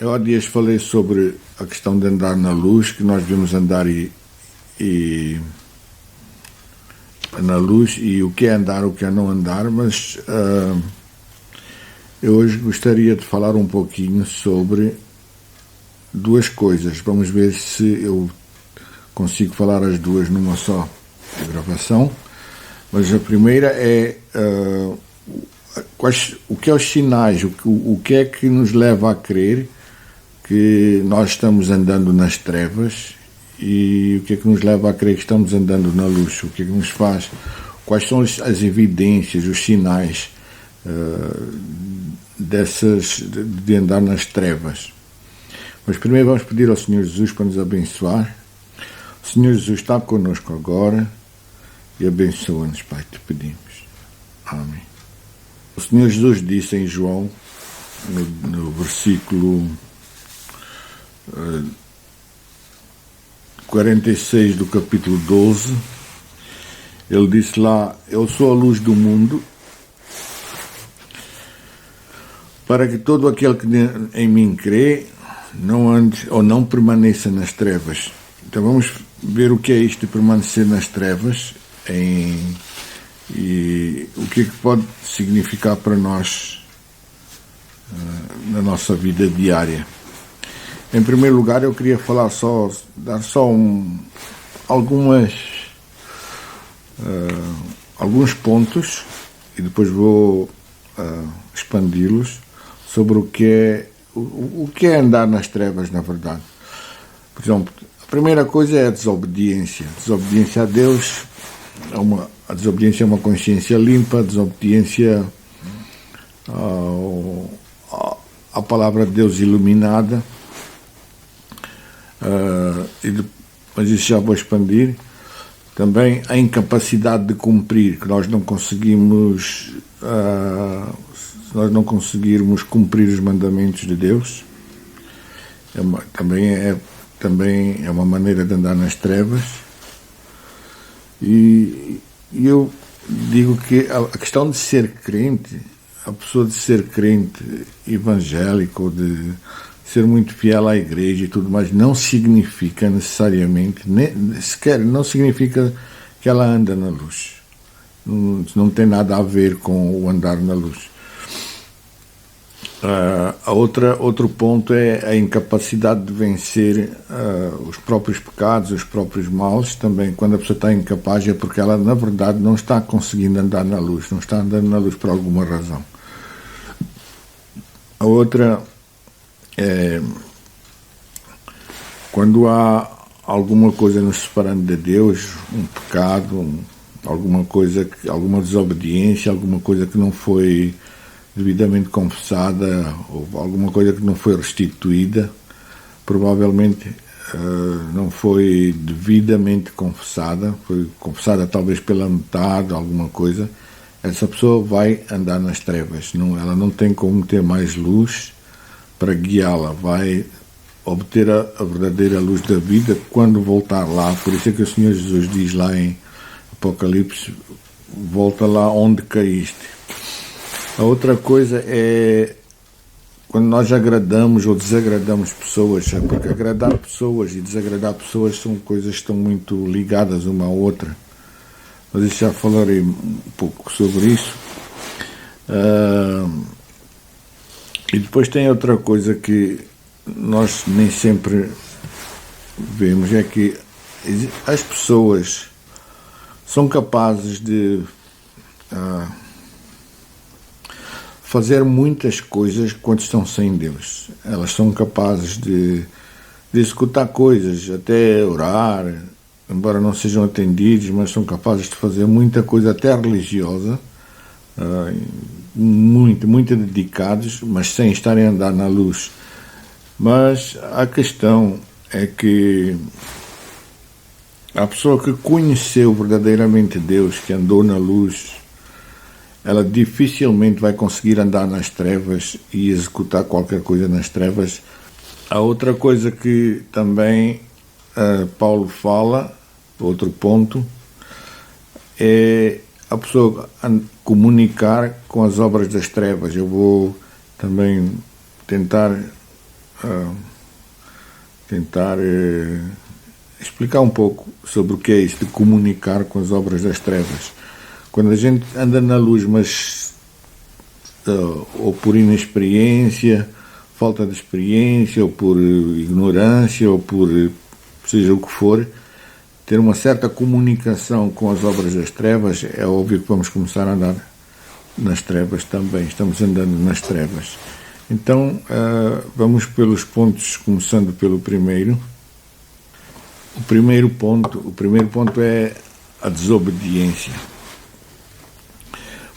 Eu há dias falei sobre a questão de andar na luz, que nós devemos andar na luz, e o que é andar, o que é não andar, mas eu hoje gostaria de falar um pouquinho sobre duas coisas. Vamos ver se eu consigo falar as duas numa só gravação. Mas a primeira é o que é os sinais, o que é que nos leva a crer que nós estamos andando nas trevas, e o que é que nos leva a crer que estamos andando na luz, o que é que nos faz, quais são as evidências, os sinais de andar nas trevas. Mas primeiro vamos pedir ao Senhor Jesus para nos abençoar. O Senhor Jesus está conosco agora e abençoa-nos, Pai, te pedimos. Amém. O Senhor Jesus disse em João, no versículo 46 do capítulo 12, ele disse lá: eu sou a luz do mundo, para que todo aquele que em mim crê não ande ou não permaneça nas trevas. Então vamos ver o que é isto de permanecer nas trevas e o que é que pode significar para nós na nossa vida diária. Em primeiro lugar, eu queria dar alguns pontos, e depois vou expandi-los sobre o que é andar nas trevas, na verdade. Por exemplo, a primeira coisa é a desobediência. A desobediência a Deus a desobediência é uma consciência limpa, a desobediência à palavra de Deus iluminada. Mas isso já vou expandir. Também a incapacidade de cumprir, que nós não conseguimos cumprir os mandamentos de Deus. Também é uma maneira de andar nas trevas. E eu digo que a questão de ser crente, a pessoa de ser crente evangélico, ou de ser muito fiel à igreja e tudo mais, não significa necessariamente, não significa que ela anda na luz. Não tem nada a ver com o andar na luz. Outro ponto é a incapacidade de vencer os próprios pecados, os próprios males. Também, quando a pessoa está incapaz, é porque ela, na verdade, não está conseguindo andar na luz, não está andando na luz por alguma razão. A outra é quando há alguma coisa nos separando de Deus, um pecado, alguma desobediência, alguma coisa que não foi devidamente confessada, ou alguma coisa que não foi restituída, provavelmente não foi devidamente confessada, foi confessada talvez pela metade, alguma coisa. Essa pessoa vai andar nas trevas, ela não tem como ter mais luz para guiá-la, vai obter a verdadeira luz da vida quando voltar lá. Por isso é que o Senhor Jesus diz lá em Apocalipse: volta lá onde caíste. A outra coisa é quando nós agradamos ou desagradamos pessoas, porque agradar pessoas e desagradar pessoas são coisas que estão muito ligadas uma à outra. Mas eu já falarei um pouco sobre isso. E depois tem outra coisa que nós nem sempre vemos, é que as pessoas são capazes de fazer muitas coisas quando estão sem Deus. Elas são capazes de executar coisas, até orar, embora não sejam atendidos, mas são capazes de fazer muita coisa, até religiosa, muito dedicados, mas sem estarem a andar na luz. Mas a questão é que a pessoa que conheceu verdadeiramente Deus, que andou na luz, ela dificilmente vai conseguir andar nas trevas e executar qualquer coisa nas trevas. A outra coisa que também Paulo fala, outro ponto, é a pessoa comunicar com as obras das trevas. Eu vou também tentar tentar explicar um pouco sobre o que é isso de comunicar com as obras das trevas. Quando a gente anda na luz, mas ou por inexperiência, falta de experiência, ou por ignorância, ou por seja o que for, ter uma certa comunicação com as obras das trevas, é óbvio que vamos começar a andar nas trevas também, estamos andando nas trevas. Então, vamos pelos pontos, começando pelo primeiro. O primeiro ponto é a desobediência.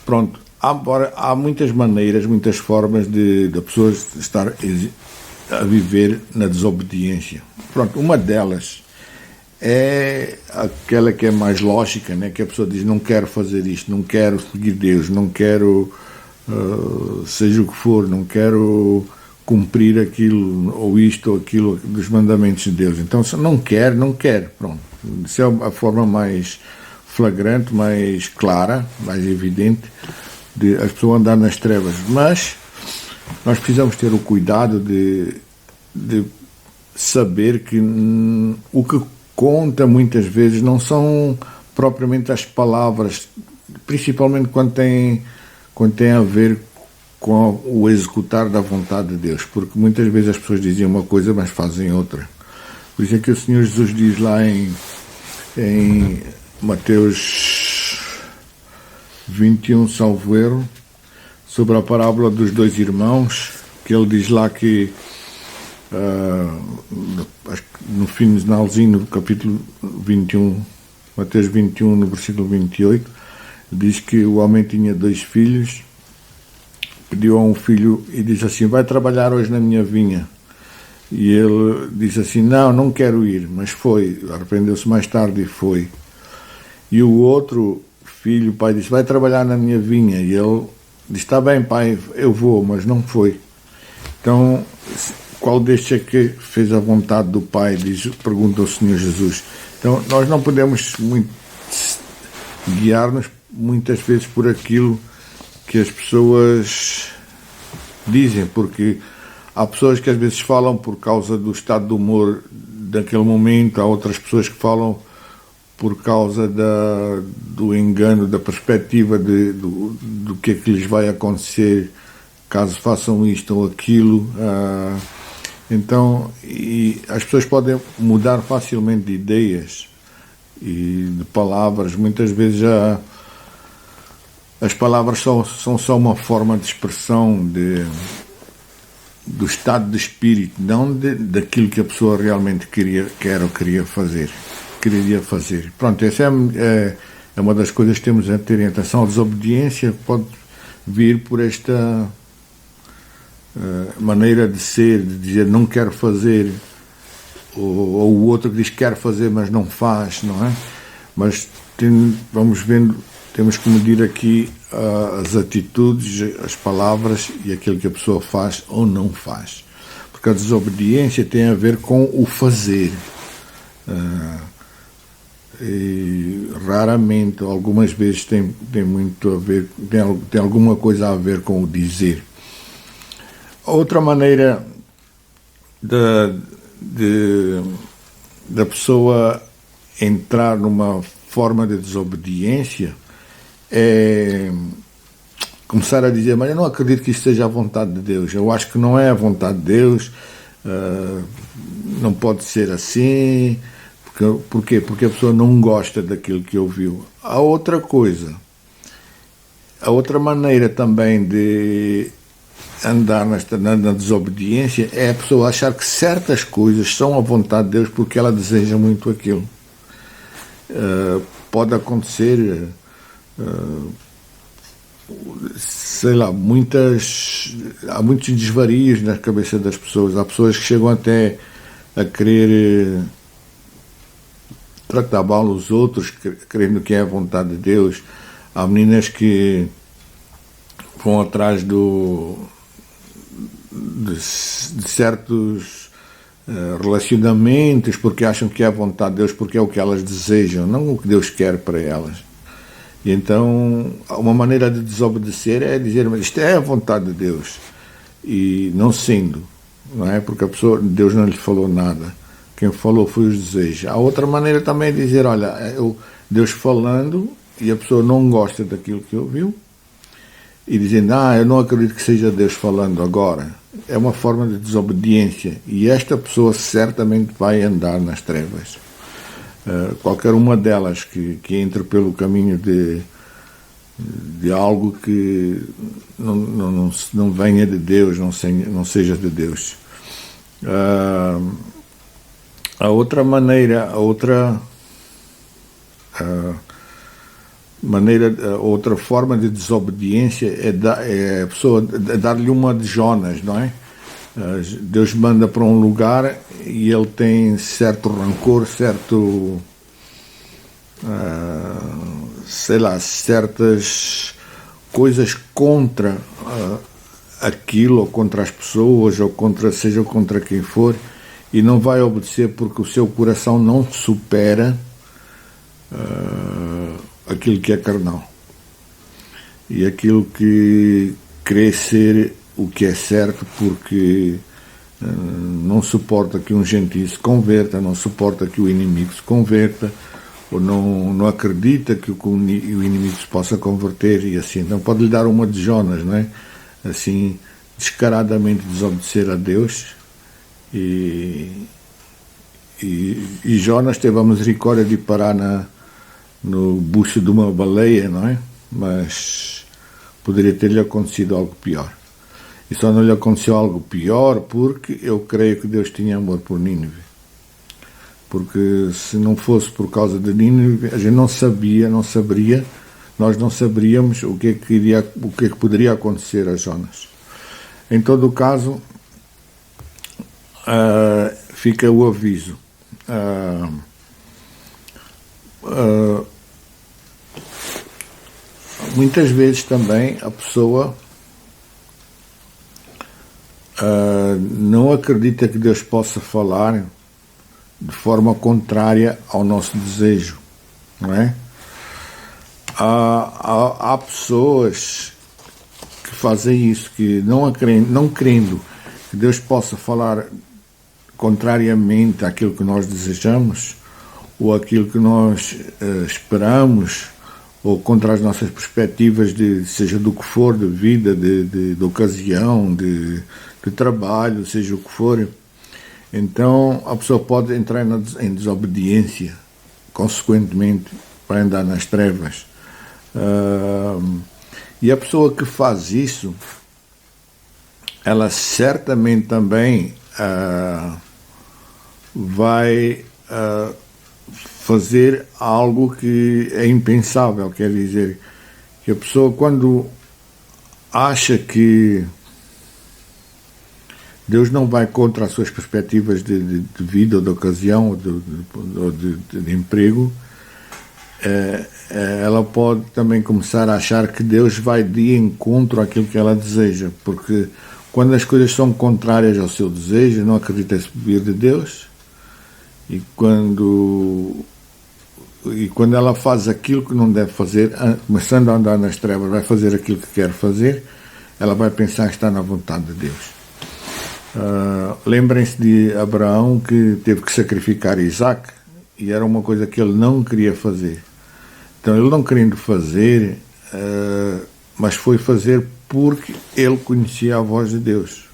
Pronto, há muitas maneiras, muitas formas de pessoa estar a viver na desobediência. Pronto, uma delas é aquela que é mais lógica, né? Que a pessoa diz, não quero fazer isto, não quero seguir Deus, não quero, seja o que for, não quero cumprir aquilo, ou isto, ou aquilo, dos mandamentos de Deus. Então, se não quer, não quer. Pronto. Isso é a forma mais flagrante, mais clara, mais evidente de as pessoas andar nas trevas. Mas nós precisamos ter o cuidado de saber que o que conta muitas vezes não são propriamente as palavras, principalmente quando tem a ver com o executar da vontade de Deus, porque muitas vezes as pessoas dizem uma coisa mas fazem outra. Por isso é que o Senhor Jesus diz lá em Mateus 21, salvo erro, sobre a parábola dos dois irmãos, que ele diz lá que no finalzinho do capítulo 21, Mateus 21, no versículo 28, diz que o homem tinha 2 filhos, pediu a um filho e disse assim, vai trabalhar hoje na minha vinha. E ele disse assim, não quero ir, mas foi, arrependeu-se mais tarde e foi. E o outro filho, o pai disse, vai trabalhar na minha vinha, e ele disse, está bem pai, eu vou, mas não foi. Então, qual destes é que fez a vontade do pai, pergunta o Senhor Jesus. Então, nós não podemos guiar-nos muitas vezes por aquilo que as pessoas dizem, porque há pessoas que às vezes falam por causa do estado de humor daquele momento, há outras pessoas que falam por causa do engano, da perspectiva do que é que lhes vai acontecer caso façam isto ou aquilo. Então, e as pessoas podem mudar facilmente de ideias e de palavras. Muitas vezes as palavras são só uma forma de expressão do estado de espírito, não daquilo que a pessoa realmente queria fazer. Pronto, essa é uma das coisas que temos a ter em atenção. A desobediência pode vir por esta maneira de ser, de dizer não quero fazer, ou o outro que diz quero fazer mas não faz, não é? Mas vamos vendo, temos que medir aqui as atitudes, as palavras e aquilo que a pessoa faz ou não faz, porque a desobediência tem a ver com o fazer, e raramente, algumas vezes tem muito a ver, tem alguma coisa a ver com o dizer. Outra maneira da pessoa entrar numa forma de desobediência é começar a dizer, mas eu não acredito que isso seja a vontade de Deus, eu acho que não é a vontade de Deus, não pode ser assim. Porquê? Porque a pessoa não gosta daquilo que ouviu. A outra maneira também de andar na desobediência é a pessoa achar que certas coisas são a vontade de Deus porque ela deseja muito aquilo. Pode acontecer, sei lá, há muitos desvarios na cabeça das pessoas. Há pessoas que chegam até a querer tratar mal os outros, crendo que é a vontade de Deus. Há meninas que vão atrás de certos relacionamentos porque acham que é a vontade de Deus, porque é o que elas desejam, não o que Deus quer para elas. E então, uma maneira de desobedecer é dizer, mas isto é a vontade de Deus. E não sendo, não é? Porque Deus não lhe falou nada. Quem falou foi os desejos. A outra maneira também é dizer, olha, Deus falando e a pessoa não gosta daquilo que ouviu e dizendo, eu não acredito que seja Deus falando agora. É uma forma de desobediência e esta pessoa certamente vai andar nas trevas. Qualquer uma delas que entre pelo caminho de algo que não venha de Deus, não seja de Deus. A outra maneira, outra forma de desobediência é a pessoa dar-lhe uma de Jonas, não é? Deus manda para um lugar e ele tem certo rancor, certo, certas coisas contra aquilo, ou contra as pessoas, ou seja contra quem for, e não vai obedecer porque o seu coração não supera aquilo que é carnal. E aquilo que crê ser o que é certo, porque não suporta que um gentio se converta, não suporta que o inimigo se converta, ou não acredita que o inimigo se possa converter, e assim. Então pode-lhe dar uma de Jonas, não é? Assim, descaradamente desobedecer a Deus. E Jonas teve a misericórdia de parar no bucho de uma baleia, não é? Mas poderia ter-lhe acontecido algo pior. E só não lhe aconteceu algo pior porque eu creio que Deus tinha amor por Nínive. Porque se não fosse por causa de Nínive, a gente não saberia, nós não saberíamos o que é que poderia acontecer a Jonas. Em todo o caso, fica o aviso. Muitas vezes também a pessoa não acredita que Deus possa falar de forma contrária ao nosso desejo, não é? Há pessoas que fazem isso, que não crendo que Deus possa falar contrariamente àquilo que nós desejamos, ou àquilo que nós esperamos, ou contra as nossas perspectivas, seja do que for, de vida, de ocasião, de trabalho, seja o que for. Então a pessoa pode entrar em desobediência, consequentemente vai andar nas trevas. E a pessoa que faz isso, ela certamente também vai fazer algo que é impensável. Quer dizer, que a pessoa, quando acha que Deus não vai contra as suas perspectivas de vida, ou de ocasião, ou de emprego, ela pode também começar a achar que Deus vai de encontro àquilo que ela deseja, porque quando as coisas são contrárias ao seu desejo, não acredita vir de Deus, e quando ela faz aquilo que não deve fazer, começando a andar nas trevas, vai fazer aquilo que quer fazer, ela vai pensar que está na vontade de Deus. Lembrem-se de Abraão, que teve que sacrificar Isaac, e era uma coisa que ele não queria fazer. Então ele não querendo fazer, mas foi fazer porque ele conhecia a voz de Deus.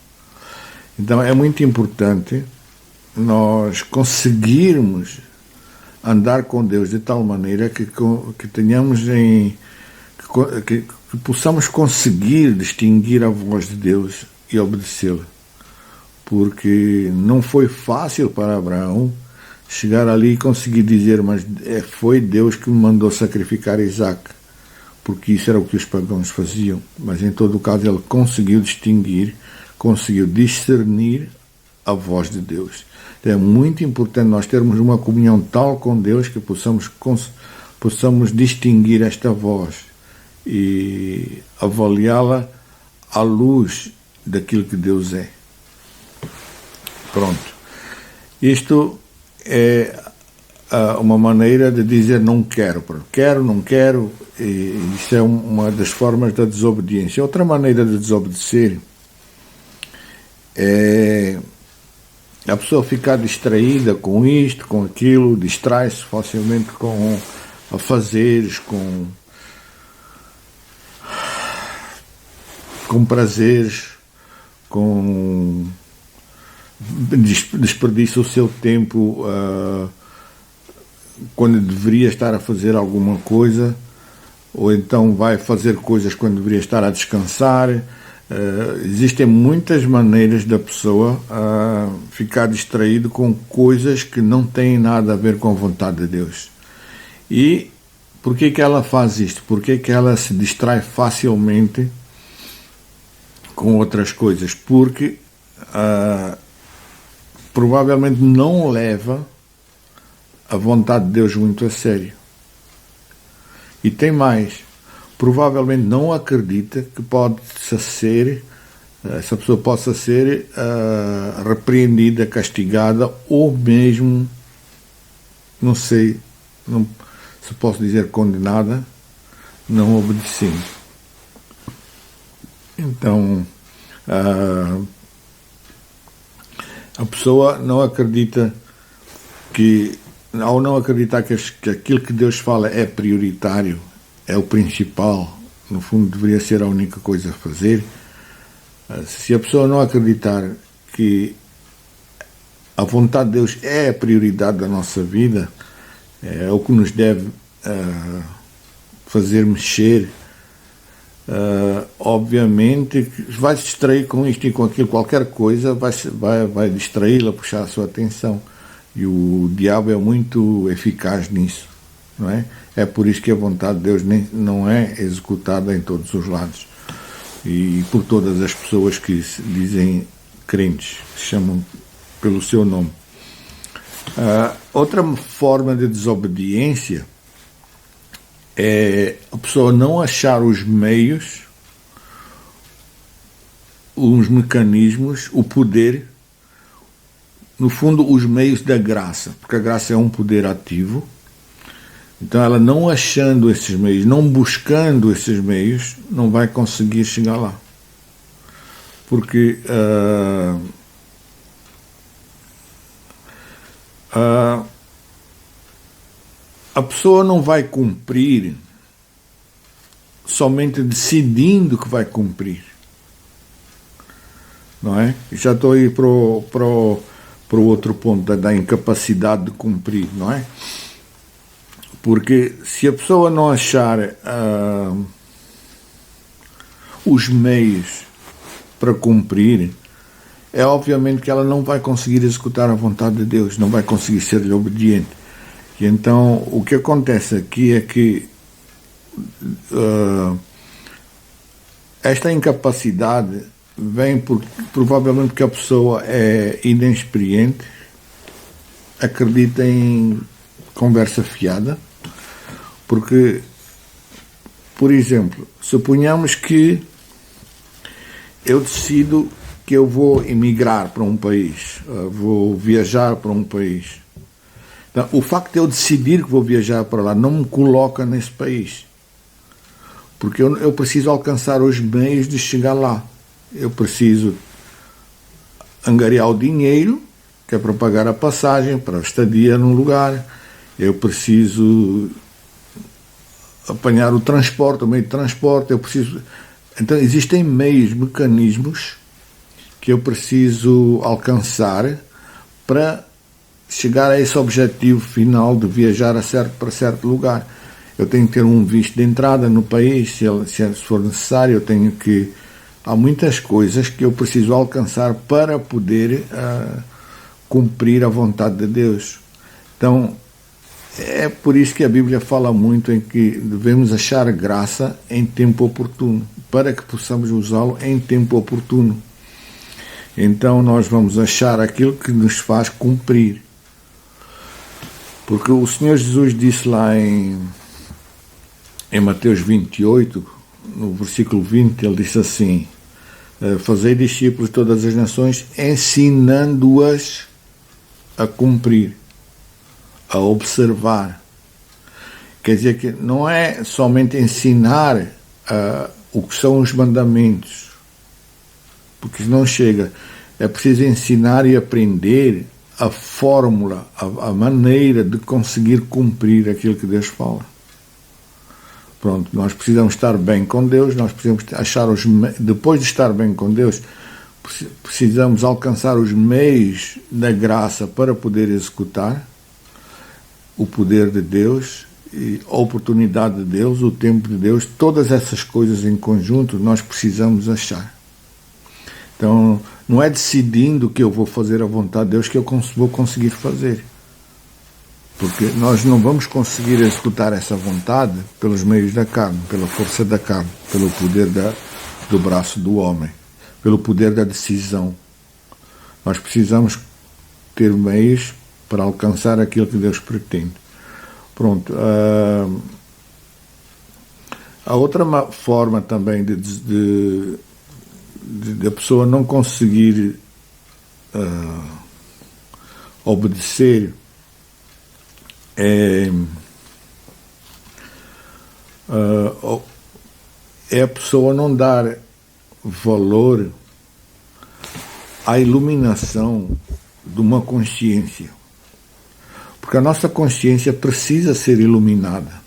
Então é muito importante nós conseguirmos andar com Deus de tal maneira que tenhamos que possamos conseguir distinguir a voz de Deus e obedecê-la. Porque não foi fácil para Abraão chegar ali e conseguir dizer, mas foi Deus que me mandou sacrificar Isaac, porque isso era o que os pagãos faziam. Mas em todo o caso ele conseguiu distinguir, conseguiu discernir a voz de Deus. Então é muito importante nós termos uma comunhão tal com Deus que possamos distinguir esta voz e avaliá-la à luz daquilo que Deus é. Pronto. Isto é uma maneira de dizer não quero. Quero, não quero. E isso é uma das formas da desobediência. Outra maneira de desobedecer é a pessoa ficar distraída com isto, com aquilo, distrai-se facilmente com afazeres, com prazeres, desperdiça o seu tempo quando deveria estar a fazer alguma coisa, ou então vai fazer coisas quando deveria estar a descansar. Existem muitas maneiras da pessoa ficar distraído com coisas que não têm nada a ver com a vontade de Deus. E por que que ela faz isto? Por que que ela se distrai facilmente com outras coisas? Porque provavelmente não leva a vontade de Deus muito a sério. E tem mais, provavelmente não acredita que essa pessoa possa ser repreendida, castigada ou mesmo, não sei, se posso dizer condenada, não obedecendo. Então, a pessoa não acredita que, ao não acreditar que aquilo que Deus fala é prioritário, é o principal, no fundo deveria ser a única coisa a fazer, se a pessoa não acreditar que a vontade de Deus é a prioridade da nossa vida, é o que nos deve fazer mexer, obviamente vai se distrair com isto e com aquilo, qualquer coisa vai distraí-la, puxar a sua atenção, e o diabo é muito eficaz nisso, não é? É por isso que a vontade de Deus não é executada em todos os lados e por todas as pessoas que se dizem crentes, se chamam pelo seu nome. Outra forma de desobediência é a pessoa não achar os meios, os mecanismos, o poder, no fundo os meios da graça, porque a graça é um poder ativo. Então ela não achando esses meios, não buscando esses meios, não vai conseguir chegar lá. Porque a pessoa não vai cumprir somente decidindo que vai cumprir. Não é? Já estou aí para o outro ponto da incapacidade de cumprir, não é? Porque se a pessoa não achar os meios para cumprir, é obviamente que ela não vai conseguir executar a vontade de Deus, não vai conseguir ser-lhe obediente. E então o que acontece aqui é que esta incapacidade vem provavelmente porque a pessoa é inexperiente, acredita em conversa fiada, porque, por exemplo, suponhamos que eu decido que eu vou emigrar para um país, vou viajar para um país. Então, o facto de eu decidir que vou viajar para lá não me coloca nesse país, porque eu preciso alcançar os meios de chegar lá. Eu preciso angariar o dinheiro, que é para pagar a passagem, para a estadia num lugar. Eu preciso apanhar o transporte, o meio de transporte. Então existem meios, mecanismos que eu preciso alcançar para chegar a esse objetivo final de viajar para certo lugar. Eu tenho que ter um visto de entrada no país, se for necessário. Eu tenho que... Há muitas coisas que eu preciso alcançar para poder cumprir a vontade de Deus. Então, é por isso que a Bíblia fala muito em que devemos achar graça em tempo oportuno, para que possamos usá-lo em tempo oportuno. Então, nós vamos achar aquilo que nos faz cumprir. Porque o Senhor Jesus disse lá em Mateus 28, no versículo 20, ele disse assim: fazei discípulos de todas as nações, ensinando-as a cumprir, a observar. Quer dizer que não é somente ensinar o que são os mandamentos, porque não chega. é preciso ensinar e aprender a fórmula, a maneira de conseguir cumprir aquilo que Deus fala. Pronto, nós precisamos estar bem com Deus, nós precisamos achar depois de estar bem com Deus, precisamos alcançar os meios da graça para poder executar o poder de Deus, a oportunidade de Deus, o tempo de Deus, todas essas coisas em conjunto nós precisamos achar. Então, não é decidindo que eu vou fazer a vontade de Deus que eu vou conseguir fazer. Porque nós não vamos conseguir executar essa vontade pelos meios da carne, pela força da carne, pelo poder do braço do homem, pelo poder da decisão. Nós precisamos ter meios para alcançar aquilo que Deus pretende. Pronto. A outra forma também de a pessoa não conseguir obedecer é a pessoa não dar valor à iluminação de uma consciência. Porque a nossa consciência precisa ser iluminada.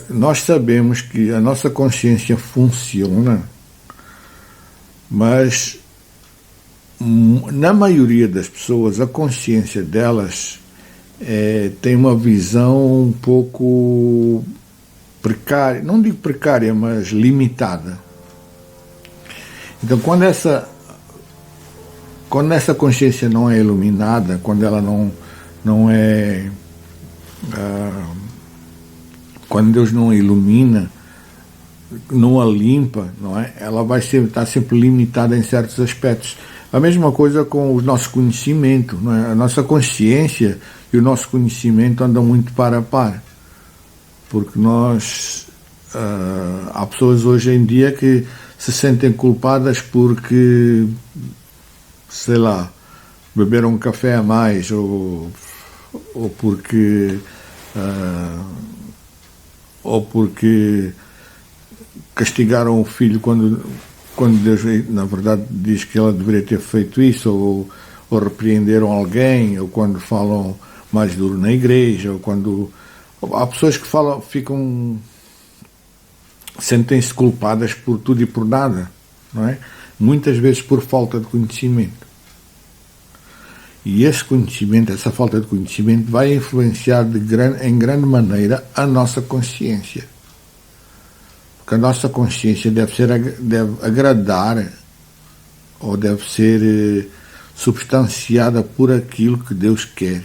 Nós sabemos que a nossa consciência funciona, mas na maioria das pessoas a consciência delas tem uma visão um pouco precária, não digo precária, mas limitada. Então quando essa consciência não é iluminada, quando ela não é quando Deus não a ilumina, não a limpa, não é? Ela vai estar sempre limitada em certos aspectos. A mesma coisa com o nosso conhecimento, não é? A nossa consciência e o nosso conhecimento andam muito par a par. Porque há pessoas hoje em dia que se sentem culpadas porque, sei lá, beberam um café a mais, ou porque castigaram o filho quando Deus, na verdade, diz que ela deveria ter feito isso, ou repreenderam alguém, ou quando falam mais duro na igreja, ou quando... Há pessoas que sentem-se culpadas por tudo e por nada, não é? Muitas vezes por falta de conhecimento. E esse conhecimento, essa falta de conhecimento, vai influenciar em grande maneira a nossa consciência. Porque a nossa consciência deve agradar, ou deve ser substanciada por aquilo que Deus quer,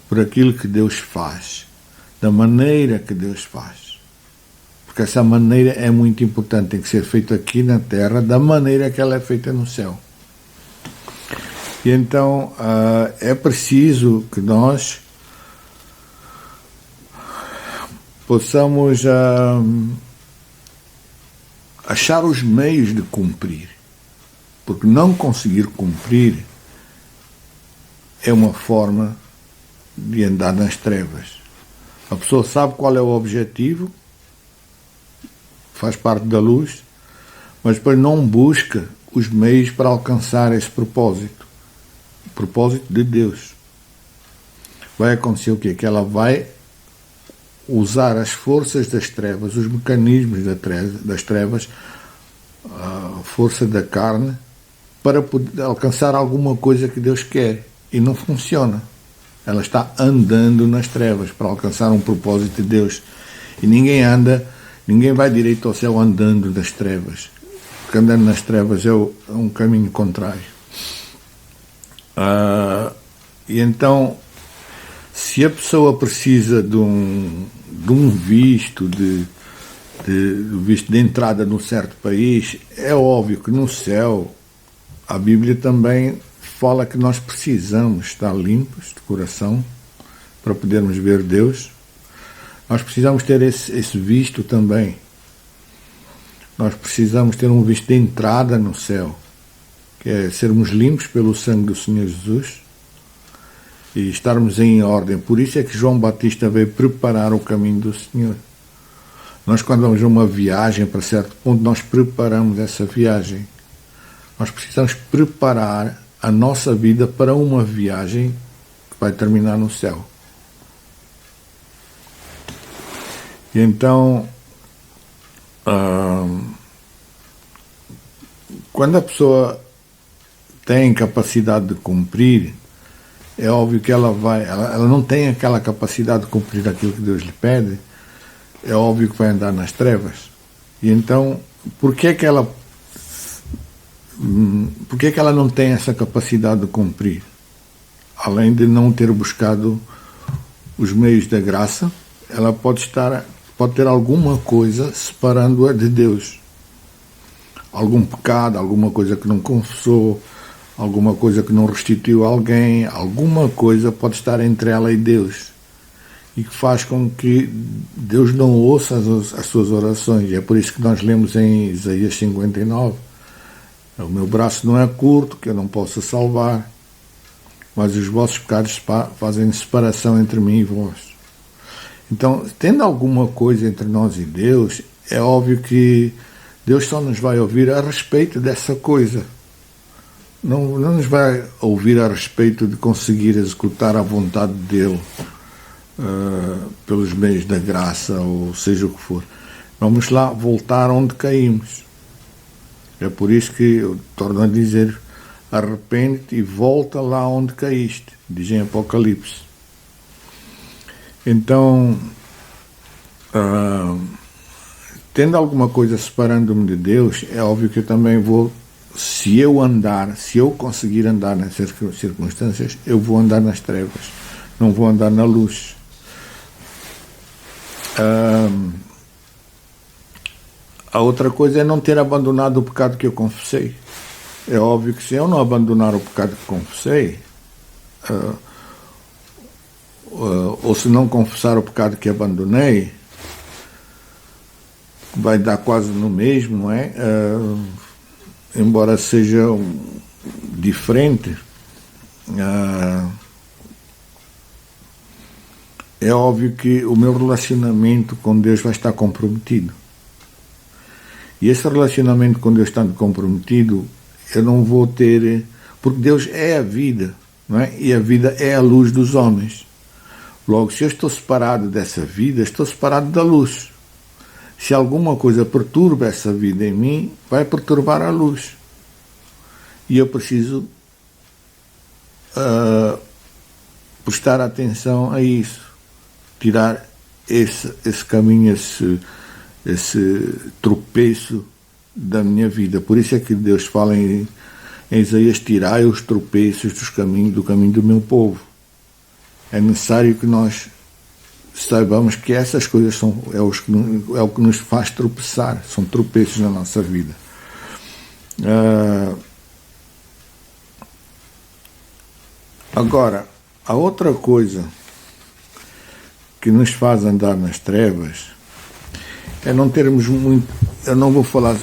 por aquilo que Deus faz, da maneira que Deus faz. Porque essa maneira é muito importante, tem que ser feita aqui na terra da maneira que ela é feita no céu. E então é preciso que nós possamos achar os meios de cumprir. Porque não conseguir cumprir é uma forma de andar nas trevas. A pessoa sabe qual é o objetivo, faz parte da luz, mas depois não busca os meios para alcançar esse propósito. O propósito de Deus. Vai acontecer o quê? Que ela vai usar as forças das trevas, os mecanismos das trevas, a força da carne, para poder alcançar alguma coisa que Deus quer. E não funciona. Ela está andando nas trevas para alcançar um propósito de Deus. E ninguém vai direito ao céu andando nas trevas. Porque andando nas trevas é um caminho contrário. E então, se a pessoa precisa de um visto, visto de entrada num certo país, é óbvio que no céu a Bíblia também fala que nós precisamos estar limpos de coração para podermos ver Deus. Nós precisamos ter esse visto também. Nós precisamos ter um visto de entrada no céu, que é sermos limpos pelo sangue do Senhor Jesus e estarmos em ordem. Por isso é que João Batista veio preparar o caminho do Senhor. Nós, quando vamos a uma viagem para certo ponto, nós preparamos essa viagem. Nós precisamos preparar a nossa vida para uma viagem que vai terminar no céu. E então, quando a pessoa tem capacidade de cumprir, é óbvio que ela não tem aquela capacidade de cumprir aquilo que Deus lhe pede, é óbvio que vai andar nas trevas. E então, por que ela não tem essa capacidade de cumprir? Além de não ter buscado os meios da graça, ela pode ter alguma coisa separando-a de Deus. Algum pecado, alguma coisa que não confessou, alguma coisa que não restituiu a alguém, alguma coisa pode estar entre ela e Deus e que faz com que Deus não ouça as suas orações. E é por isso que nós lemos em Isaías 59: o meu braço não é curto, que eu não possa salvar, mas os vossos pecados fazem separação entre mim e vós. Então, tendo alguma coisa entre nós e Deus, é óbvio que Deus só nos vai ouvir a respeito dessa coisa. Não nos vai ouvir a respeito de conseguir executar a vontade dele pelos meios da graça, ou seja o que for. Vamos lá voltar onde caímos. É por isso que eu torno a dizer: arrepende-te e volta lá onde caíste, diz em Apocalipse. Então, tendo alguma coisa separando-me de Deus, é óbvio que eu também vou, se eu conseguir andar nessas circunstâncias, eu vou andar nas trevas, não vou andar na luz. A outra coisa é não ter abandonado o pecado que eu confessei. É óbvio que se eu não abandonar o pecado que confessei, ou se não confessar o pecado que abandonei, vai dar quase no mesmo, não é? Embora seja diferente, é óbvio que o meu relacionamento com Deus vai estar comprometido. E esse relacionamento com Deus estando comprometido, eu não vou ter... Porque Deus é a vida, não é? E a vida é a luz dos homens. Logo, se eu estou separado dessa vida, estou separado da luz. Se alguma coisa perturba essa vida em mim, vai perturbar a luz. E eu preciso prestar atenção a isso. Tirar esse caminho, esse tropeço da minha vida. Por isso é que Deus fala em Isaías: tirai os tropeços do caminho do meu povo. É necessário que nós saibamos que essas coisas é o que nos faz tropeçar, são tropeços na nossa vida. Agora, a outra coisa que nos faz andar nas trevas é não termos muito... Eu não vou falar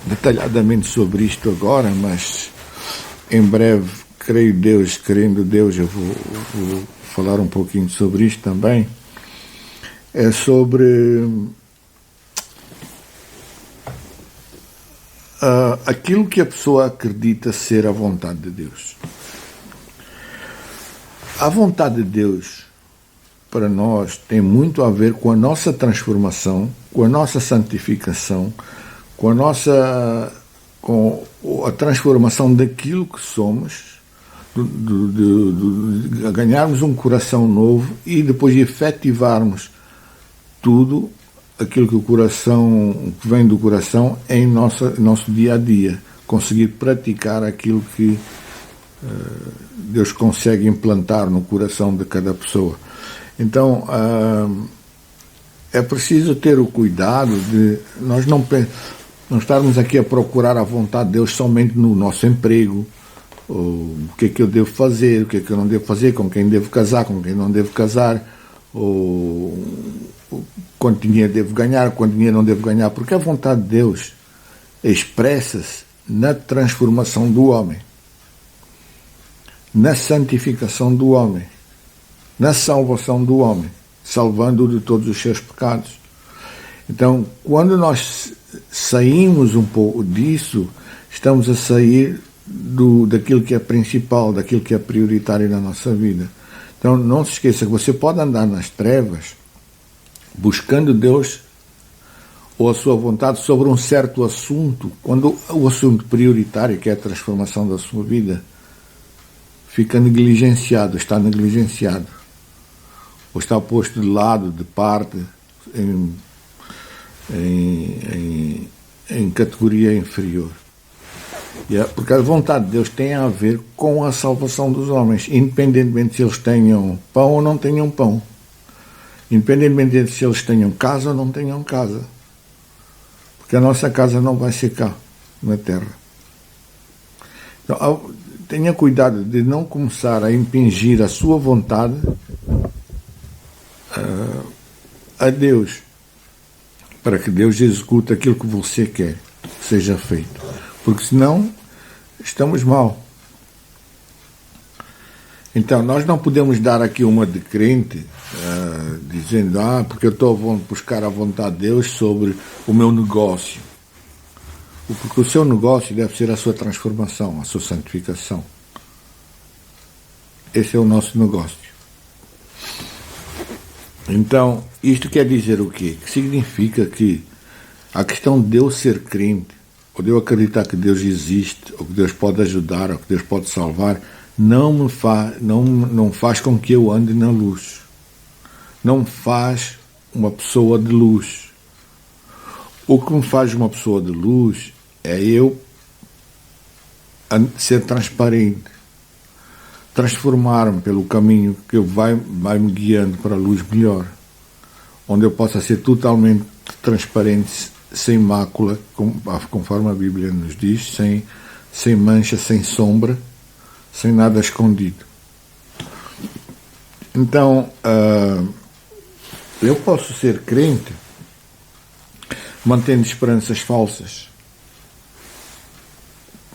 detalhadamente sobre isto agora, mas em breve, querendo Deus, eu vou falar um pouquinho sobre isto também. É sobre aquilo que a pessoa acredita ser a vontade de Deus. A vontade de Deus, para nós, tem muito a ver com a nossa transformação, com a nossa santificação, com a transformação daquilo que somos, de ganharmos um coração novo e depois de efetivarmos tudo aquilo que vem do coração em nosso dia a dia, conseguir praticar aquilo que Deus consegue implantar no coração de cada pessoa. Então, é preciso ter o cuidado de nós não estarmos aqui a procurar a vontade de Deus somente no nosso emprego, ou o que é que eu devo fazer, o que é que eu não devo fazer, com quem devo casar, com quem não devo casar, ou quanto dinheiro devo ganhar, quanto dinheiro não devo ganhar, porque a vontade de Deus expressa-se na transformação do homem, na santificação do homem, na salvação do homem, salvando-o de todos os seus pecados. Então, quando nós saímos um pouco disso, estamos a sair daquilo que é principal, daquilo que é prioritário na nossa vida. Então não se esqueça que você pode andar nas trevas buscando Deus ou a sua vontade sobre um certo assunto, quando o assunto prioritário, que é a transformação da sua vida, fica negligenciado, está negligenciado, ou está posto de lado, de parte, em categoria inferior. Porque a vontade de Deus tem a ver com a salvação dos homens, independentemente se eles tenham pão ou não tenham pão, independentemente se eles tenham casa ou não tenham casa, porque a nossa casa não vai ser cá, na terra. Então, tenha cuidado de não começar a impingir a sua vontade a Deus, para que Deus execute aquilo que você quer que seja feito, porque senão estamos mal. Então nós não podemos dar aqui uma de crente dizendo, porque eu estou a buscar a vontade de Deus sobre o meu negócio, porque o seu negócio deve ser a sua transformação, a sua santificação. Esse é o nosso negócio. Então, isto quer dizer o quê? Que significa que a questão de eu ser crente, ou de eu acreditar que Deus existe, ou que Deus pode ajudar, ou que Deus pode salvar, não faz com que eu ande na luz. Não me faz uma pessoa de luz. O que me faz uma pessoa de luz é eu ser transparente, transformar-me pelo caminho que vai me guiando para a luz melhor, onde eu possa ser totalmente transparente, sem mácula, conforme a Bíblia nos diz, sem mancha, sem sombra, sem nada escondido. Então, eu posso ser crente mantendo esperanças falsas,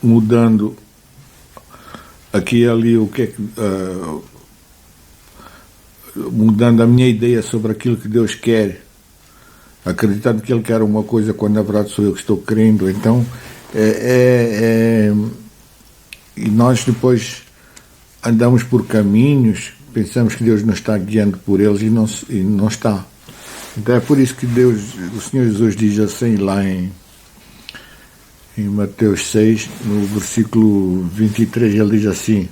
mudando aqui e ali o que é que, mudando a minha ideia sobre aquilo que Deus quer, acreditando que Ele quer uma coisa quando na verdade sou eu que estou crendo. Então e nós depois andamos por caminhos, pensamos que Deus nos está guiando por eles e não está. Então é por isso que o Senhor Jesus diz assim lá em Mateus 6, no versículo 23, ele diz assim: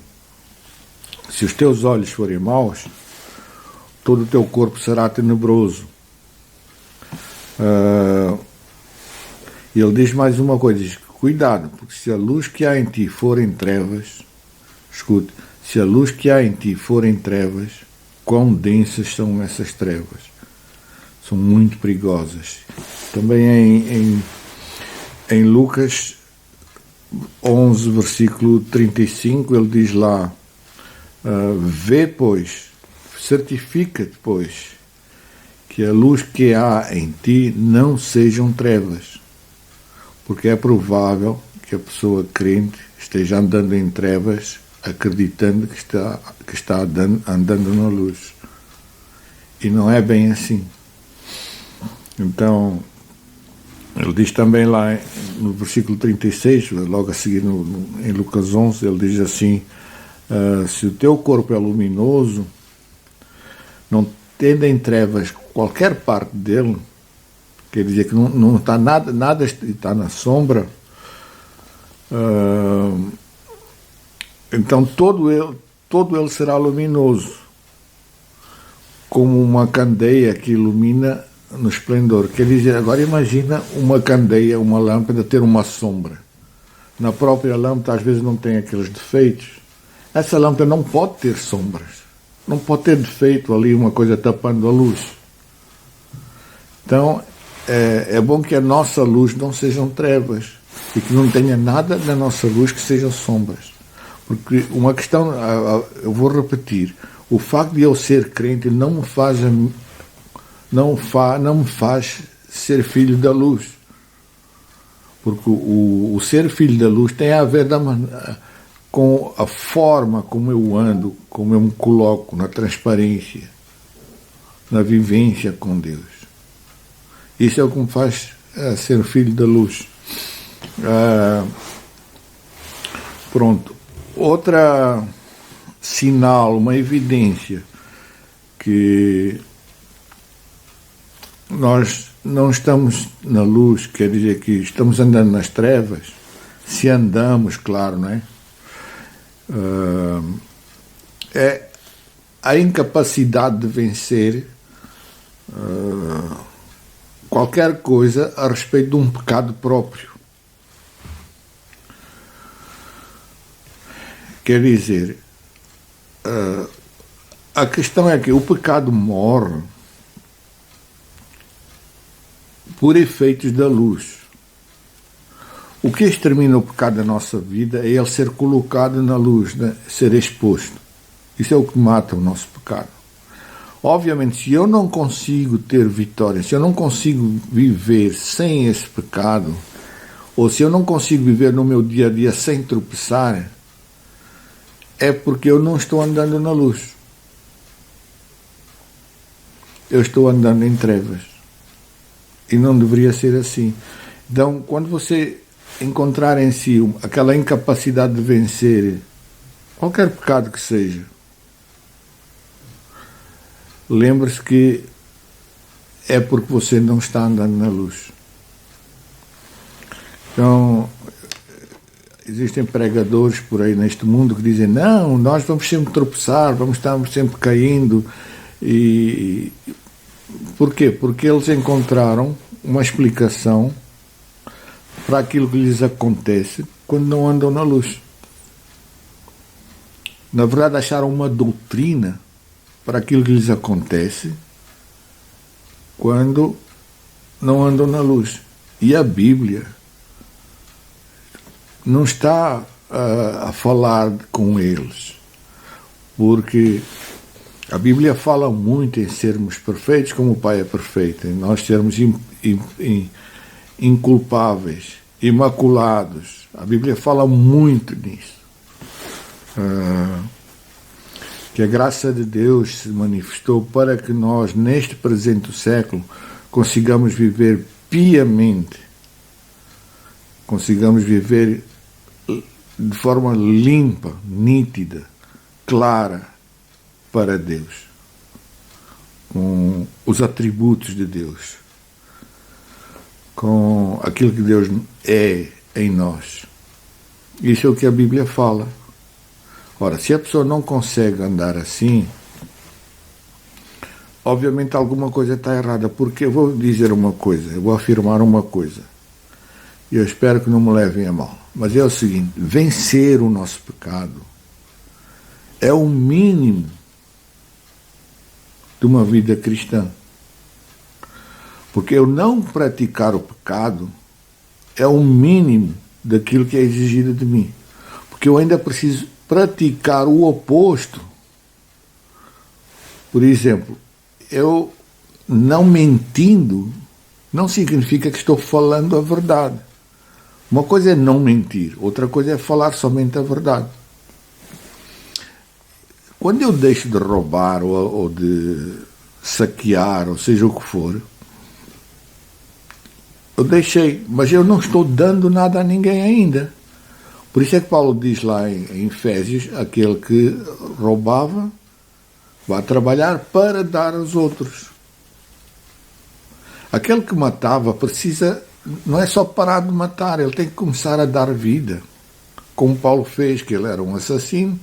se os teus olhos forem maus, todo o teu corpo será tenebroso. Ele diz mais uma coisa, diz, cuidado, porque se a luz que há em ti for em trevas, escute, se a luz que há em ti for em trevas, quão densas são essas trevas? São muito perigosas. Também em Lucas 11, versículo 35, ele diz lá, vê, pois, certifica-te, pois, que a luz que há em ti não sejam trevas, porque é provável que a pessoa crente esteja andando em trevas, acreditando que está andando na luz. E não é bem assim. Então, ele diz também lá no versículo 36, logo a seguir em Lucas 11, ele diz assim, se o teu corpo é luminoso, não tendo em trevas qualquer parte dele, quer dizer que não está nada está na sombra, então todo ele será luminoso, como uma candeia que ilumina no esplendor. Quer dizer, agora imagina uma candeia, uma lâmpada ter uma sombra. Na própria lâmpada às vezes não tem aqueles defeitos. Essa lâmpada não pode ter sombras, não pode ter defeito ali, uma coisa tapando a luz. Então é bom que a nossa luz não sejam trevas e que não tenha nada na nossa luz que sejam sombras. Porque uma questão, eu vou repetir, o facto de eu ser crente não me faz ser filho da luz, porque o ser filho da luz tem a ver com a forma como eu ando, como eu me coloco na transparência, na vivência com Deus. Isso é o que me faz ser filho da luz. Pronto. Outra sinal, uma evidência que nós não estamos na luz, quer dizer que estamos andando nas trevas, se andamos, claro, não é? É a incapacidade de vencer qualquer coisa a respeito de um pecado próprio. Quer dizer, a questão é que o pecado morre por efeitos da luz. O que extermina o pecado da nossa vida é ele ser colocado na luz, né? Ser exposto. Isso é o que mata o nosso pecado. Obviamente, se eu não consigo ter vitória, se eu não consigo viver sem esse pecado, ou se eu não consigo viver no meu dia a dia sem tropeçar, é porque eu não estou andando na luz. Eu estou andando em trevas. E não deveria ser assim. Então, quando você encontrar em si aquela incapacidade de vencer qualquer pecado que seja, lembre-se que é porque você não está andando na luz. Então, existem pregadores por aí neste mundo que dizem: não, nós vamos sempre tropeçar, vamos estar sempre caindo. E por quê? Porque eles encontraram uma explicação para aquilo que lhes acontece quando não andam na luz. Na verdade, acharam uma doutrina para aquilo que lhes acontece quando não andam na luz. E a Bíblia não está a falar com eles, porque a Bíblia fala muito em sermos perfeitos como o Pai é perfeito, em nós sermos inculpáveis, imaculados. A Bíblia fala muito nisso. Que a graça de Deus se manifestou para que nós, neste presente século, consigamos viver piamente, consigamos viver de forma limpa, nítida, clara para Deus, com os atributos de Deus, com aquilo que Deus é em nós. Isso é o que a Bíblia fala. Ora, se a pessoa não consegue andar assim, obviamente alguma coisa está errada, porque eu vou dizer uma coisa, eu vou afirmar uma coisa, e eu espero que não me levem a mal, mas é o seguinte: vencer o nosso pecado é o mínimo de uma vida cristã. Porque eu não praticar o pecado é o mínimo daquilo que é exigido de mim. Porque eu ainda preciso praticar o oposto. Por exemplo, eu não mentindo não significa que estou falando a verdade. Uma coisa é não mentir, outra coisa é falar somente a verdade. Quando eu deixo de roubar ou de saquear, ou seja o que for, eu deixei, mas eu não estou dando nada a ninguém ainda. Por isso é que Paulo diz lá em Efésios: aquele que roubava vai trabalhar para dar aos outros. Aquele que matava precisa, não é só parar de matar, ele tem que começar a dar vida. Como Paulo fez, que ele era um assassino,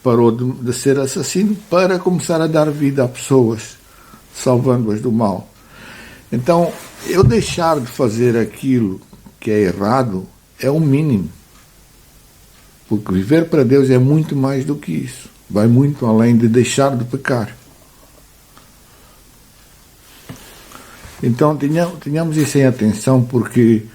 parou de ser assassino para começar a dar vida a pessoas, salvando-as do mal. Então, eu deixar de fazer aquilo que é errado é o mínimo. Porque viver para Deus é muito mais do que isso. Vai muito além de deixar de pecar. Então, tenhamos isso em atenção, porque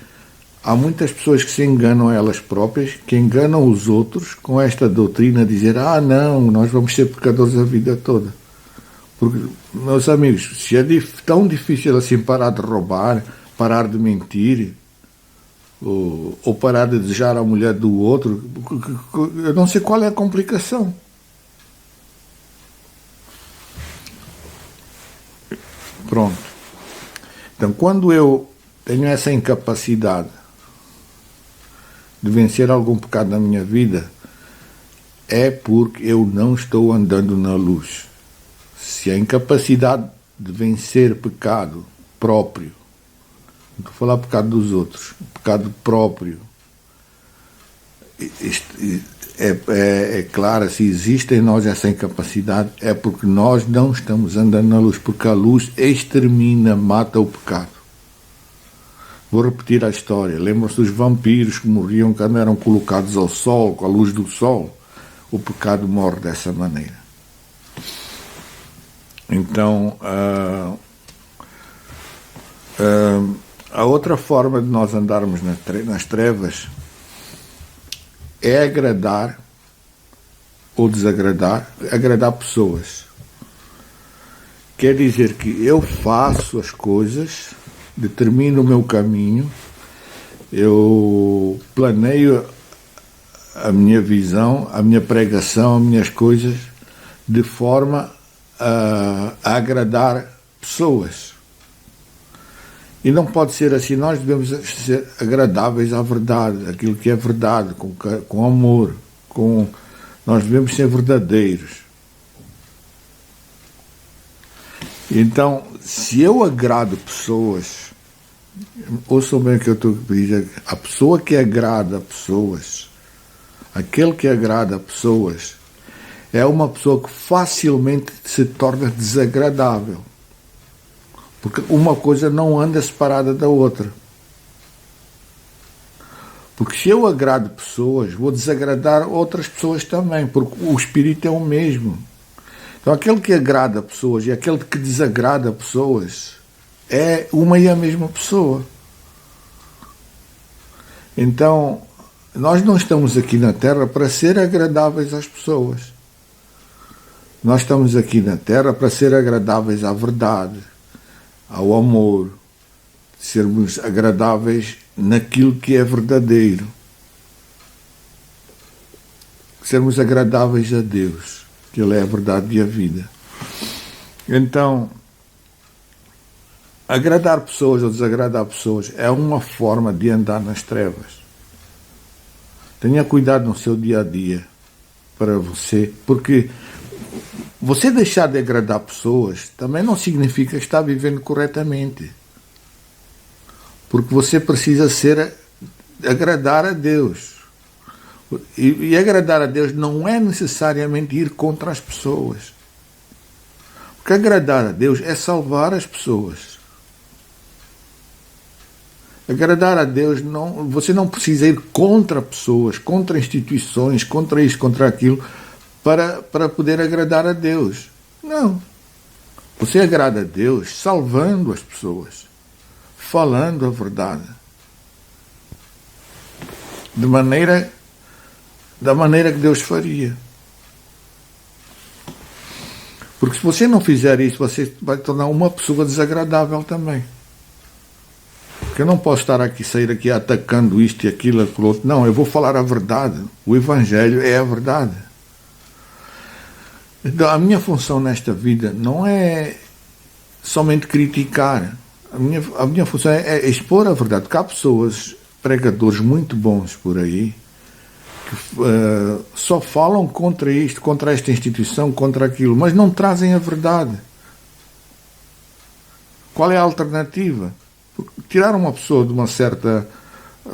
há muitas pessoas que se enganam a elas próprias, que enganam os outros com esta doutrina de dizer: ah, não, nós vamos ser pecadores a vida toda. Porque, meus amigos, se é tão difícil assim parar de roubar, parar de mentir, ou parar de desejar a mulher do outro, eu não sei qual é a complicação. Pronto. Então, quando eu tenho essa incapacidade de vencer algum pecado na minha vida, é porque eu não estou andando na luz. Se a incapacidade de vencer pecado próprio, não estou a falar pecado dos outros, pecado próprio, é claro, se existe em nós essa incapacidade, é porque nós não estamos andando na luz, porque a luz extermina, mata o pecado. Vou repetir a história. Lembram-se dos vampiros que morriam quando eram colocados ao sol, com a luz do sol? O pecado morre dessa maneira. Então, a outra forma de nós andarmos nas trevas é agradar ou desagradar, agradar pessoas. Quer dizer que eu faço as coisas, determino o meu caminho, eu planeio a minha visão, a minha pregação, as minhas coisas, de forma a agradar pessoas. E não pode ser assim. Nós devemos ser agradáveis à verdade, aquilo que é verdade, com amor, nós devemos ser verdadeiros. Então, se eu agrado pessoas, ouçam bem o que eu estou a dizer, a pessoa que agrada pessoas, aquele que agrada pessoas, é uma pessoa que facilmente se torna desagradável. Porque uma coisa não anda separada da outra. Porque se eu agrado pessoas, vou desagradar outras pessoas também, porque o espírito é o mesmo. Então aquele que agrada pessoas e aquele que desagrada pessoas é uma e a mesma pessoa. Então, nós não estamos aqui na Terra para ser agradáveis às pessoas. Nós estamos aqui na Terra para ser agradáveis à verdade, ao amor, sermos agradáveis naquilo que é verdadeiro, sermos agradáveis a Deus, que Ele é a verdade e a vida. Então, agradar pessoas ou desagradar pessoas é uma forma de andar nas trevas. Tenha cuidado no seu dia a dia para você, porque você deixar de agradar pessoas também não significa estar vivendo corretamente. Porque você precisa agradar a Deus. E agradar a Deus não é necessariamente ir contra as pessoas. Porque agradar a Deus é salvar as pessoas. Agradar a Deus, você não precisa ir contra pessoas, contra instituições, contra isto, contra aquilo, para poder agradar a Deus. Não. Você agrada a Deus salvando as pessoas, falando a verdade, da maneira que Deus faria. Porque se você não fizer isso, você vai tornar uma pessoa desagradável também. Porque eu não posso sair aqui atacando isto e aquilo, aquilo outro. Não, eu vou falar a verdade. O Evangelho é a verdade. Então, a minha função nesta vida não é somente criticar. A minha função é expor a verdade. Porque há pessoas, pregadores muito bons por aí, que só falam contra isto, contra esta instituição, contra aquilo, mas não trazem a verdade. Qual é a alternativa? Porque tirar uma pessoa de uma certa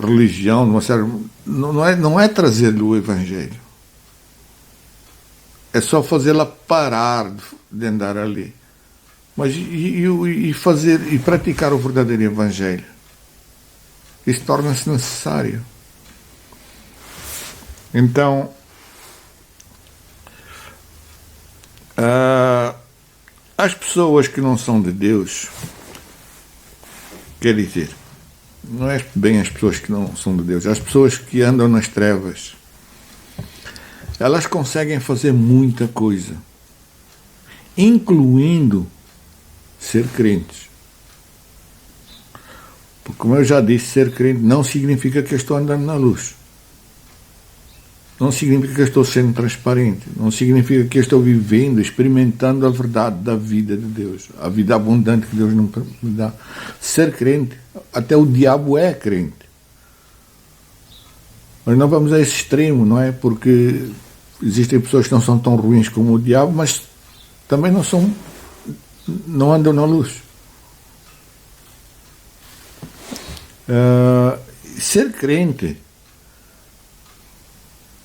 religião, não é trazer-lhe o Evangelho. É só fazê-la parar de andar ali. Mas e praticar o verdadeiro Evangelho. Isso torna-se necessário. Então, as pessoas que não são de Deus, quer dizer, não é bem as pessoas que não são de Deus, as pessoas que andam nas trevas, elas conseguem fazer muita coisa, incluindo ser crentes. Porque, como eu já disse, ser crente não significa que eu estou andando na luz. Não significa que eu estou sendo transparente. Não significa que eu estou vivendo, experimentando a verdade da vida de Deus. A vida abundante que Deus me dá. Ser crente, até o diabo é crente. Mas não vamos a esse extremo, não é? Porque existem pessoas que não são tão ruins como o diabo, mas também não andam na luz. Ser crente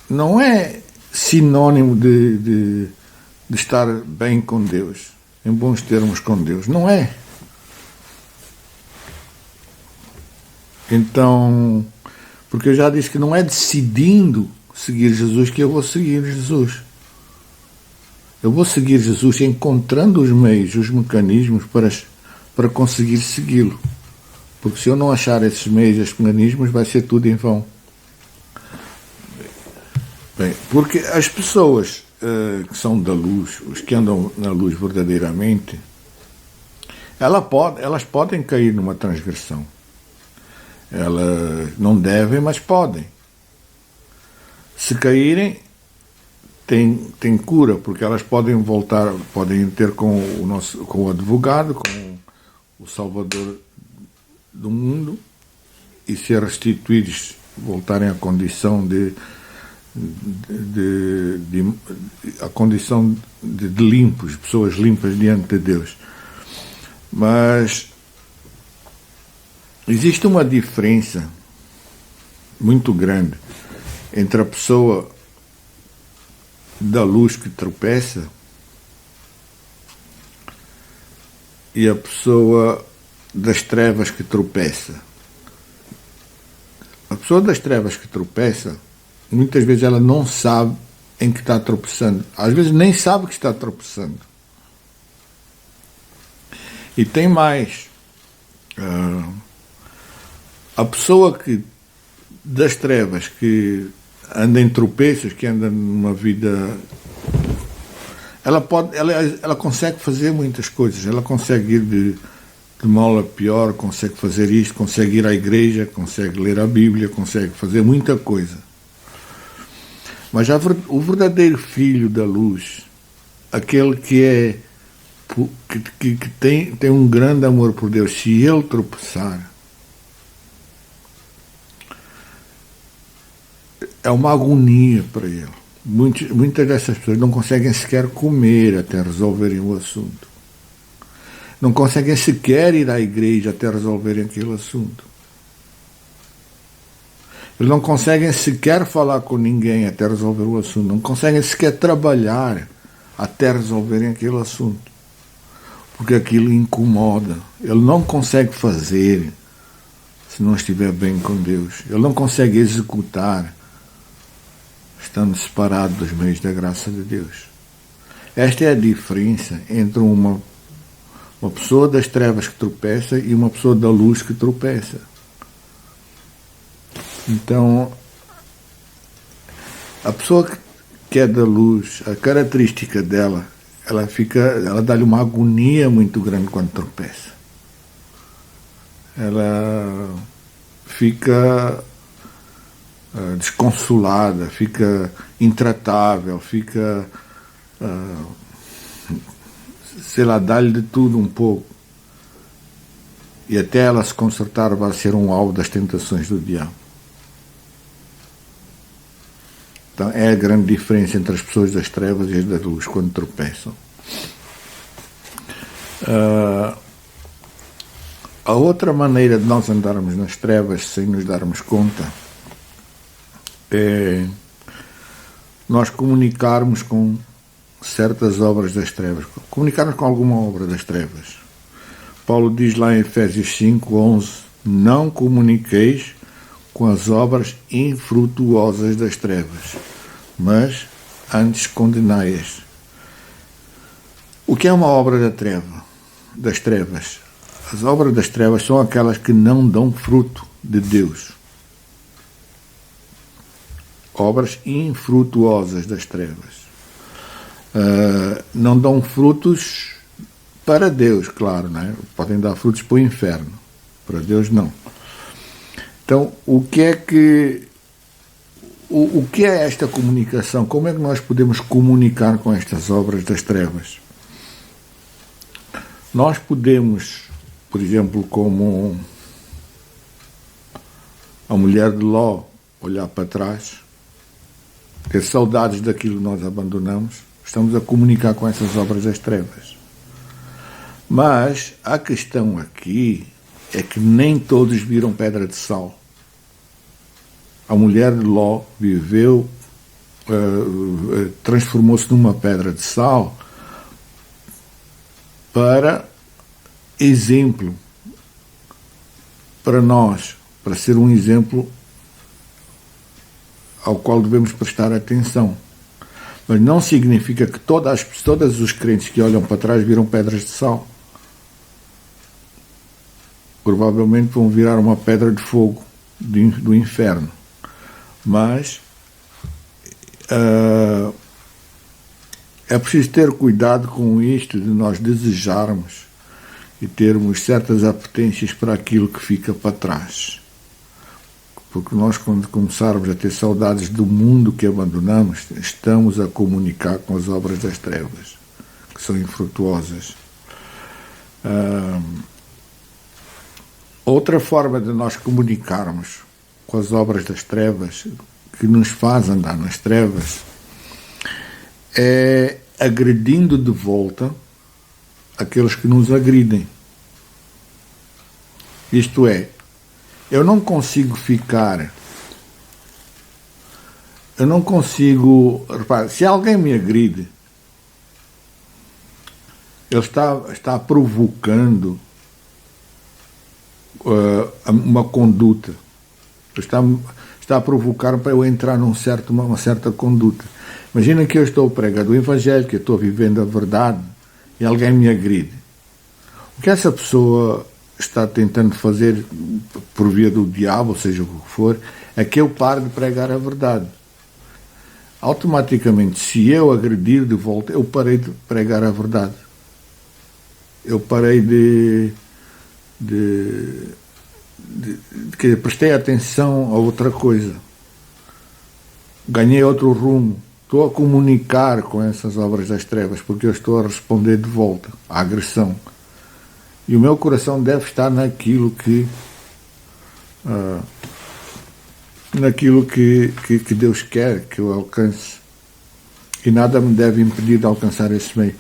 não é sinônimo de estar bem com Deus, em bons termos com Deus. Não é. Então, porque eu já disse que não é decidindo seguir Jesus que eu vou seguir Jesus. Eu vou seguir Jesus encontrando os meios, os mecanismos para conseguir segui-lo. Porque se eu não achar esses meios, esses mecanismos, vai ser tudo em vão. Bem, porque as pessoas que são da luz, os que andam na luz verdadeiramente, elas podem cair numa transgressão. Elas não devem, mas podem. Se caírem, tem cura, porque elas podem voltar, podem ter com o advogado, com o Salvador do mundo, e ser restituídos, voltarem à condição a condição de limpos, pessoas limpas diante de Deus. Mas existe uma diferença muito grande entre a pessoa da luz que tropeça e a pessoa das trevas que tropeça. A pessoa das trevas que tropeça, muitas vezes ela não sabe em que está tropeçando. Às vezes nem sabe que está tropeçando. E tem mais. A pessoa das trevas que anda em tropeços, que anda numa vida... Ela consegue fazer muitas coisas. Ela consegue ir de mal a pior, consegue fazer isto, consegue ir à igreja, consegue ler a Bíblia, consegue fazer muita coisa. Mas o verdadeiro filho da luz, aquele que tem um grande amor por Deus, se ele tropeçar, é uma agonia para ele. Muitas dessas pessoas não conseguem sequer comer até resolverem o assunto. Não conseguem sequer ir à igreja até resolverem aquele assunto. Eles não conseguem sequer falar com ninguém até resolver o assunto. Não conseguem sequer trabalhar até resolverem aquele assunto. Porque aquilo incomoda. Ele não consegue fazer se não estiver bem com Deus. Ele não consegue executar estando separado dos meios da graça de Deus. Esta é a diferença entre uma pessoa das trevas que tropeça e uma pessoa da luz que tropeça. Então, a pessoa que é da luz, a característica dela, ela dá-lhe uma agonia muito grande quando tropeça. Ela fica desconsolada, fica intratável, fica... sei lá, dá-lhe de tudo um pouco. E até ela se consertar vai ser um alvo das tentações do diabo. Então é a grande diferença entre as pessoas das trevas e as da luz quando tropeçam. A outra maneira de nós andarmos nas trevas sem nos darmos conta é nós comunicarmos com certas obras das trevas, comunicarmos com alguma obra das trevas. Paulo diz lá em Efésios 5:11: não comuniqueis com as obras infrutuosas das trevas, mas antes condenai-as. O que é uma obra das trevas? As obras das trevas são aquelas que não dão fruto de Deus. Obras infrutuosas das trevas. Não dão frutos para Deus, claro, né? Podem dar frutos para o inferno, para Deus não. Então, o que é esta comunicação? Como é que nós podemos comunicar com estas obras das trevas? Nós podemos, por exemplo, como a mulher de Ló, olhar para trás ter saudades daquilo que nós abandonamos, estamos a comunicar com essas obras das trevas. Mas a questão aqui é que nem todos viram pedra de sal. A mulher de Ló viveu, transformou-se numa pedra de sal para exemplo para nós, para ser um exemplo ao qual devemos prestar atenção. Mas não significa que todos os crentes que olham para trás viram pedras de sal. Provavelmente vão virar uma pedra de fogo do inferno. Mas é preciso ter cuidado com isto de nós desejarmos e termos certas apetências para aquilo que fica para trás. Porque nós, quando começarmos a ter saudades do mundo que abandonamos, estamos a comunicar com as obras das trevas, que são infrutuosas. Outra forma de nós comunicarmos com as obras das trevas, que nos faz andar nas trevas, é agredindo de volta aqueles que nos agridem. Isto é, eu não consigo, repare, se alguém me agride, ele está provocando uma conduta, está a provocar para eu entrar uma certa conduta. Imagina que eu estou pregando o Evangelho, que eu estou vivendo a verdade, e alguém me agride. O que essa pessoa está tentando fazer por via do diabo, ou seja o que for, é que eu pare de pregar a verdade. Automaticamente, se eu agredir de volta, eu parei de pregar a verdade. Eu parei que prestei atenção a outra coisa. Ganhei outro rumo. Estou a comunicar com essas obras das trevas, porque eu estou a responder de volta à agressão. E o meu coração deve estar naquilo que Deus quer que eu alcance. E nada me deve impedir de alcançar esse meio.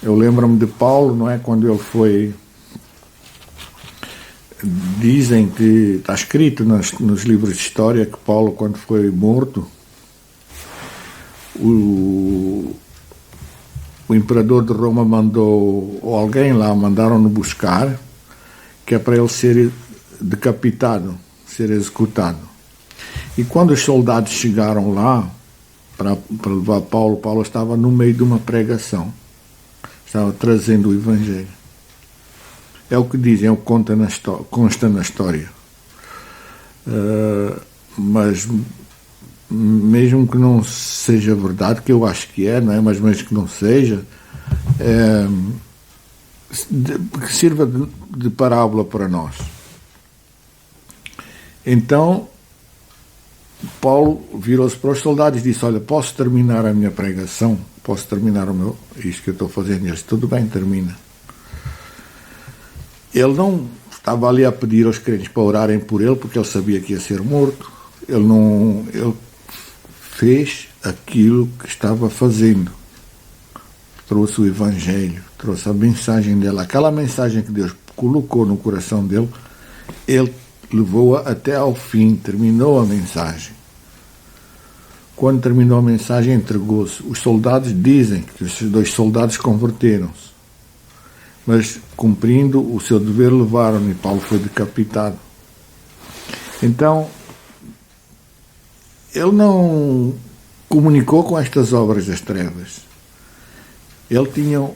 Eu lembro-me de Paulo, não é? Quando ele foi... Dizem que está escrito nos livros de história que Paulo, quando foi morto, o imperador de Roma mandou, ou alguém lá, mandaram-no buscar, que é para ele ser decapitado, ser executado. E quando os soldados chegaram lá para levar Paulo estava no meio de uma pregação, estava trazendo o Evangelho. É o que dizem, é o que consta na história. Mas mesmo que não seja verdade, que eu acho que é, não é? Mas mesmo que não seja, que sirva de parábola para nós. Então, Paulo virou-se para os soldados e disse: olha, posso terminar a minha pregação? Posso terminar isto que eu estou fazendo? E eles: tudo bem, termina. Ele não estava ali a pedir aos crentes para orarem por ele, porque ele sabia que ia ser morto. Ele fez aquilo que estava fazendo. Trouxe o Evangelho, trouxe a mensagem dele. Aquela mensagem que Deus colocou no coração dele, ele levou-a até ao fim, terminou a mensagem. Quando terminou a mensagem, entregou-se. Os soldados dizem que os 2 soldados converteram-se, mas cumprindo o seu dever levaram-no e Paulo foi decapitado. Então, ele não comunicou com estas obras das trevas. Ele tinha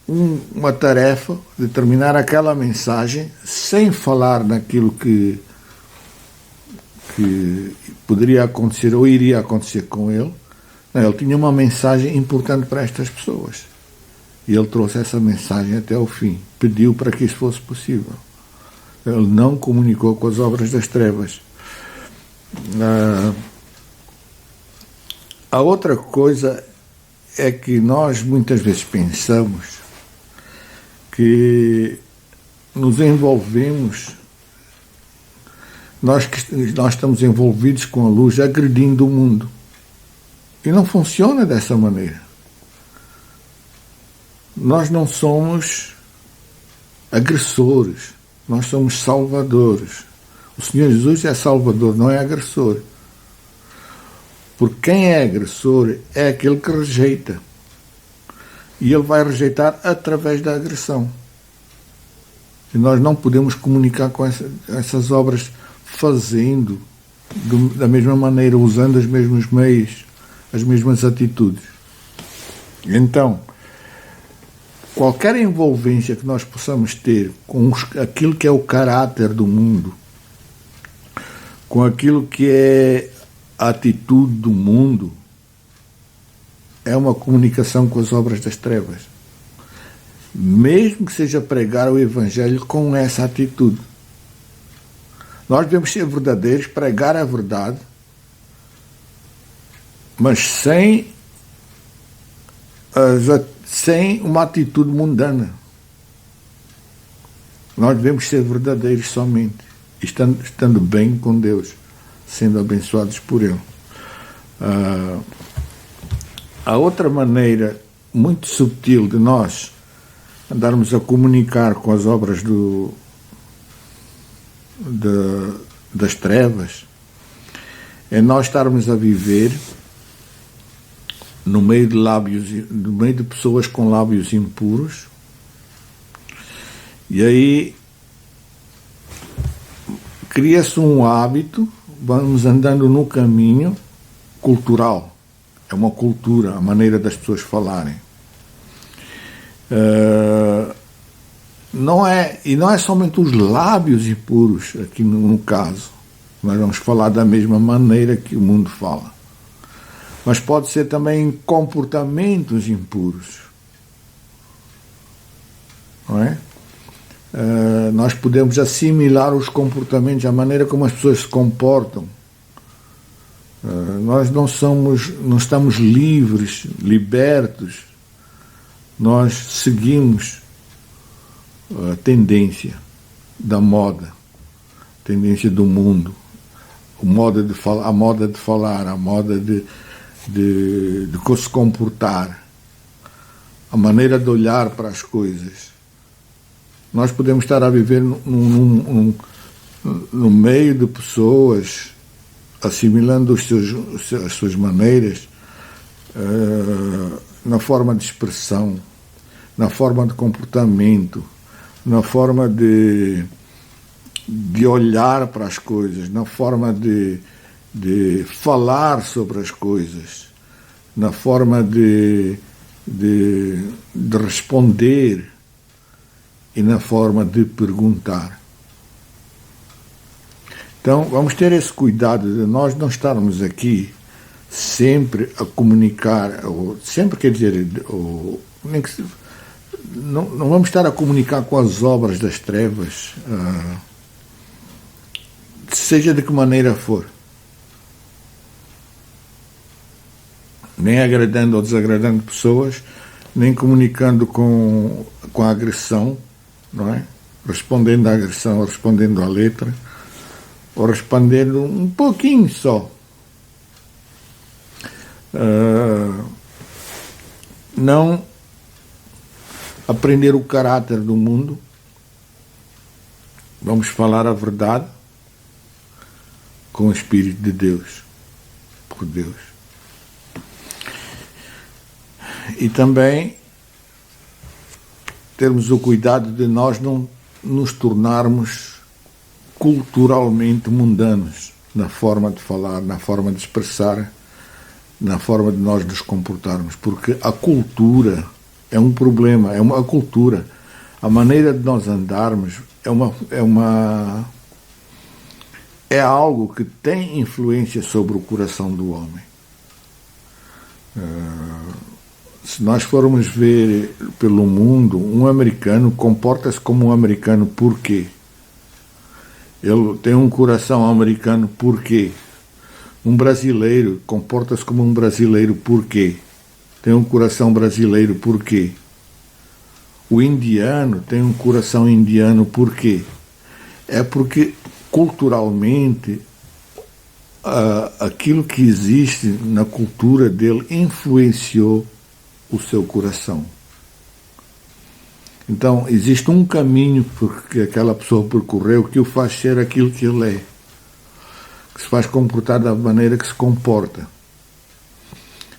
uma tarefa de terminar aquela mensagem sem falar naquilo que poderia acontecer ou iria acontecer com ele. Não, ele tinha uma mensagem importante para estas pessoas. E ele trouxe essa mensagem até ao fim. Pediu para que isso fosse possível. Ele não comunicou com as obras das trevas. A outra coisa é que nós muitas vezes pensamos que nos envolvemos, nós estamos envolvidos com a luz agredindo o mundo. E não funciona dessa maneira. Nós não somos agressores, nós somos salvadores. O Senhor Jesus é salvador, não é agressor. Porque quem é agressor é aquele que rejeita. E ele vai rejeitar através da agressão. E nós não podemos comunicar com essas obras fazendo da mesma maneira, usando os mesmos meios, as mesmas atitudes. Então, qualquer envolvência que nós possamos ter com aquilo que é o caráter do mundo, com aquilo que é a atitude do mundo, é uma comunicação com as obras das trevas. Mesmo que seja pregar o Evangelho com essa atitude. Nós devemos ser verdadeiros, pregar a verdade, mas sem uma atitude mundana. Nós devemos ser verdadeiros somente, estando bem com Deus, sendo abençoados por Ele. A outra maneira muito subtil de nós andarmos a comunicar com as obras das trevas é nós estarmos a viver no meio de pessoas com lábios impuros, e aí cria-se um hábito, vamos andando no caminho cultural, é uma cultura, a maneira das pessoas falarem. Não é somente os lábios impuros, aqui no caso, nós vamos falar da mesma maneira que o mundo fala. Mas pode ser também comportamentos impuros. Não é? Nós podemos assimilar os comportamentos, a maneira como as pessoas se comportam. Nós não estamos livres, libertos. Nós seguimos a tendência da moda, a tendência do mundo, a moda de falar, a moda de se comportar, a maneira de olhar para as coisas. Nós podemos estar a viver no meio de pessoas, assimilando as suas maneiras, na forma de expressão, na forma de comportamento, na forma de olhar para as coisas, na forma de falar sobre as coisas, na forma de responder e na forma de perguntar. Então, vamos ter esse cuidado de nós não estarmos aqui sempre a comunicar, ou sempre quer dizer, não vamos estar a comunicar com as obras das trevas, seja de que maneira for. Nem agradando ou desagradando pessoas, nem comunicando com a agressão, não é? Respondendo à agressão, ou respondendo à letra, ou respondendo um pouquinho só. Não aprender o caráter do mundo, vamos falar a verdade com o Espírito de Deus, por Deus. E também termos o cuidado de nós não nos tornarmos culturalmente mundanos na forma de falar, na forma de expressar, na forma de nós nos comportarmos, porque a cultura é um problema, a cultura, a maneira de nós andarmos é algo que tem influência sobre o coração do homem. Se nós formos ver pelo mundo, um americano comporta-se como um americano por quê? Ele tem um coração americano por quê? Um brasileiro comporta-se como um brasileiro por quê? Tem um coração brasileiro por quê? O indiano tem um coração indiano por quê? É porque culturalmente aquilo que existe na cultura dele influenciou o seu coração. Então, existe um caminho que aquela pessoa percorreu que o faz ser aquilo que ele é, que se faz comportar da maneira que se comporta.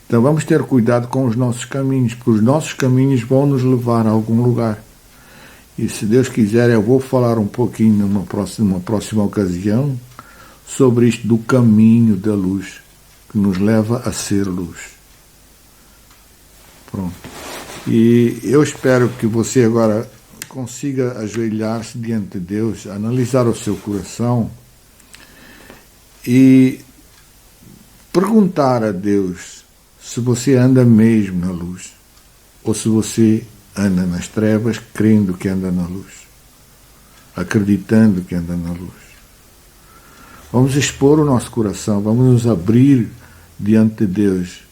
Então, vamos ter cuidado com os nossos caminhos, porque os nossos caminhos vão nos levar a algum lugar. E se Deus quiser, eu vou falar um pouquinho numa próxima ocasião sobre isto do caminho da luz, que nos leva a ser luz. Pronto. E eu espero que você agora consiga ajoelhar-se diante de Deus, analisar o seu coração e perguntar a Deus se você anda mesmo na luz ou se você anda nas trevas crendo que anda na luz, acreditando que anda na luz. Vamos expor o nosso coração, vamos nos abrir diante de Deus,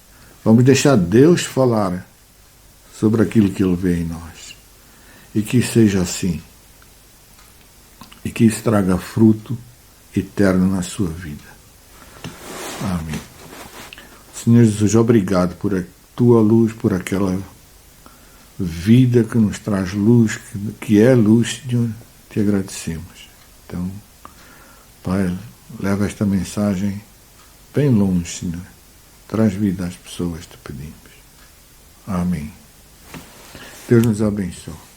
vamos deixar Deus falar sobre aquilo que Ele vê em nós. E que seja assim. E que isso traga fruto eterno na sua vida. Amém. Senhor Jesus, obrigado por a Tua luz, por aquela vida que nos traz luz, que é luz, Senhor. Te agradecemos. Então, Pai, leva esta mensagem bem longe, Senhor. Traz vida às pessoas, te pedimos. Amém. Deus nos abençoe.